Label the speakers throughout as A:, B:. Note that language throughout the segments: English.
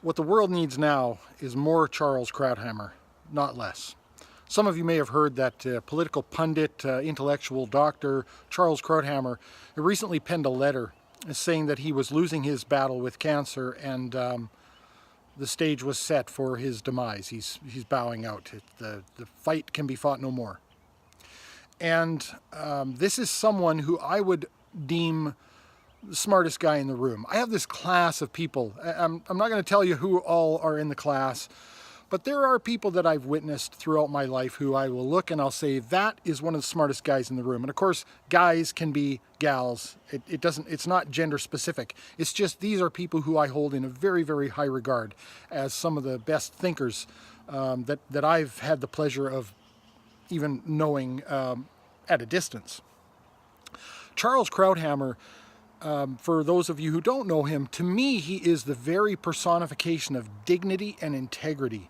A: What the world needs now is more Charles Krauthammer, not less. Some of you may have heard that political pundit, intellectual doctor Charles Krauthammer recently penned a letter saying that he was losing his battle with cancer and the stage was set for his demise. He's bowing out. The fight can be fought no more. And this is someone who I would deem the smartest guy in the room. I have this class of people. I'm not going to tell you who all are in the class, but there are people that I've witnessed throughout my life who I will look and I'll say, that is one of the smartest guys in the room. And of course, guys can be gals. It's not gender specific. It's just these are people who I hold in a very, very high regard as some of the best thinkers that I've had the pleasure of even knowing at a distance. Charles Krauthammer, for those of you who don't know him, to me he is the very personification of dignity and integrity.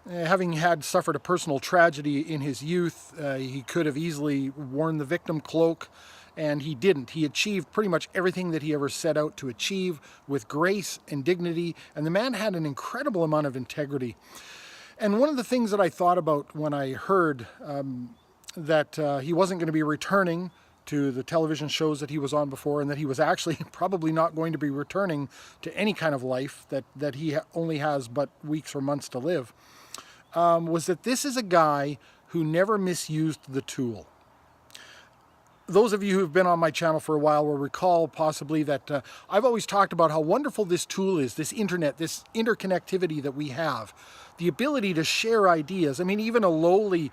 A: Having suffered a personal tragedy in his youth, he could have easily worn the victim cloak, and he didn't. He achieved pretty much everything that he ever set out to achieve with grace and dignity, and the man had an incredible amount of integrity. And one of the things that I thought about when I heard that he wasn't going to be returning to the television shows that he was on before, and that he was actually probably not going to be returning to any kind of life, that he only has but weeks or months to live, was that this is a guy who never misused the tool. Those of you who have been on my channel for a while will recall possibly that I've always talked about how wonderful this tool is, this internet, this interconnectivity that we have, the ability to share ideas. I mean, even a lowly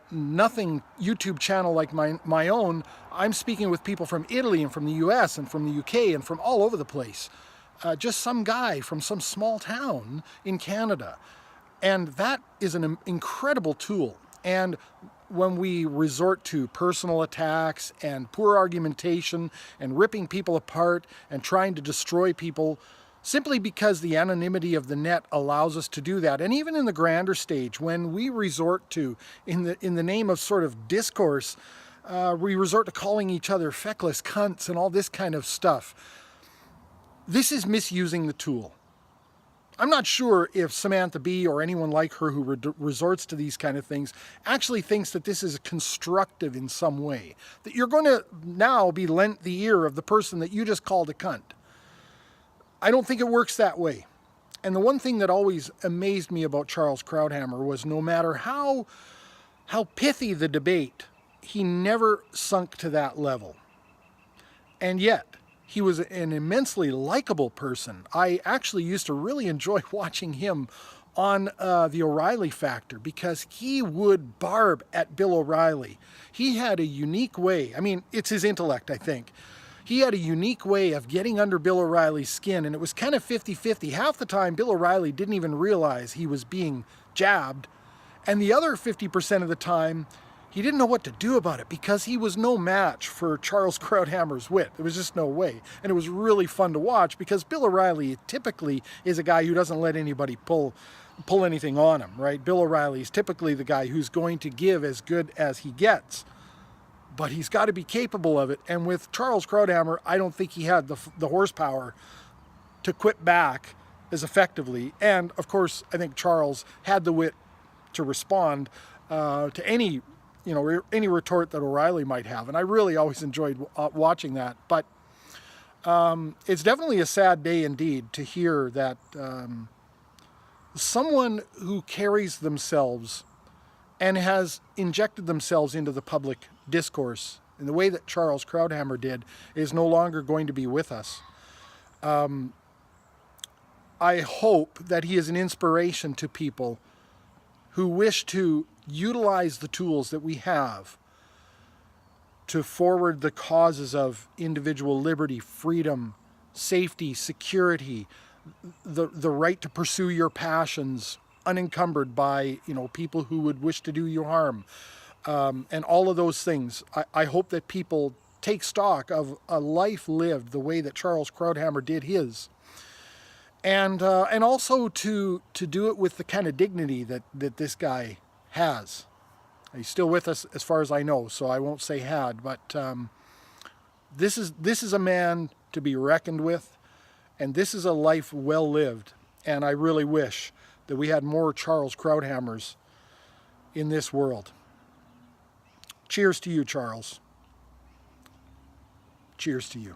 A: nothing YouTube channel like my own, I'm speaking with people from Italy and from the US and from the UK and from all over the place. Just some guy from some small town in Canada. And that is an incredible tool. And when we resort to personal attacks and poor argumentation and ripping people apart and trying to destroy people, simply because the anonymity of the net allows us to do that. And even in the grander stage, when we resort to, in the name of sort of discourse, we resort to calling each other feckless cunts and all this kind of stuff. This is misusing the tool. I'm not sure if Samantha Bee or anyone like her who resorts to these kind of things actually thinks that this is constructive in some way. That you're going to now be lent the ear of the person that you just called a cunt. I don't think it works that way. And the one thing that always amazed me about Charles Krauthammer was no matter how pithy the debate, he never sunk to that level. And yet, he was an immensely likable person. I actually used to really enjoy watching him on the O'Reilly Factor because he would barb at Bill O'Reilly. He had a unique way. I mean, it's his intellect, I think. He had a unique way of getting under Bill O'Reilly's skin, and it was kind of 50-50. Half the time, Bill O'Reilly didn't even realize he was being jabbed, and the other 50% of the time, he didn't know what to do about it because he was no match for Charles Krauthammer's wit. There was just no way. And it was really fun to watch because Bill O'Reilly typically is a guy who doesn't let anybody pull anything on him, right? Bill O'Reilly is typically the guy who's going to give as good as he gets. But he's got to be capable of it. And with Charles Krauthammer, I don't think he had the horsepower to quit back as effectively. And of course, I think Charles had the wit to respond to any retort that O'Reilly might have. And I really always enjoyed watching that. But it's definitely a sad day indeed to hear that someone who carries themselves and has injected themselves into the public discourse in the way that Charles Krauthammer did is no longer going to be with us. I hope that he is an inspiration to people who wish to utilize the tools that we have to forward the causes of individual liberty, freedom, safety, security, the right to pursue your passions unencumbered by people who would wish to do you harm, and all of those things. I hope that people take stock of a life lived the way that Charles Krauthammer did his, and also to do it with the kind of dignity that this guy has. He's still with us as far as I know, so I won't say had, but this is a man to be reckoned with, and this is a life well lived. And I really wish that we had more Charles Krauthammers in this world. Cheers to you, Charles. Cheers to you.